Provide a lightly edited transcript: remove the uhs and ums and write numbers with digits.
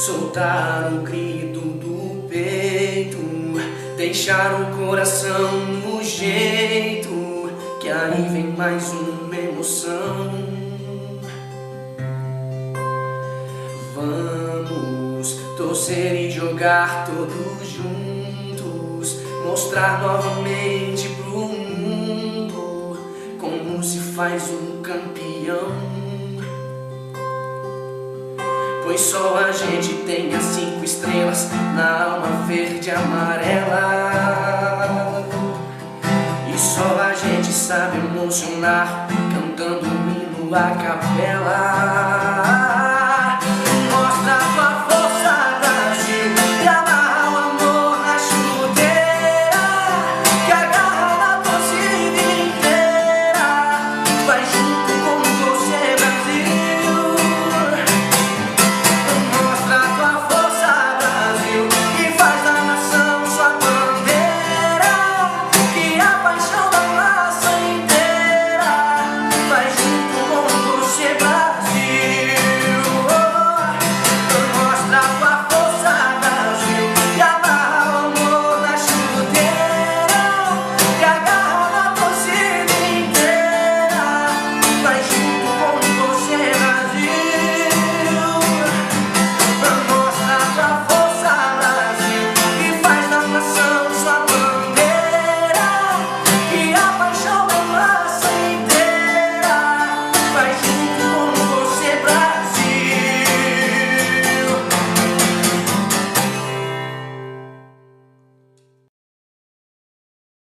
soltar o grito do peito, deixar o coração no jeito, que aí vem mais uma emoção. Vamos torcer e jogar todos juntos, mostrar novamente pro mundo como se faz um campeão. Pois só a gente tem as 5 estrelas na alma verde e amarela, e só a gente sabe emocionar cantando o hino a capela.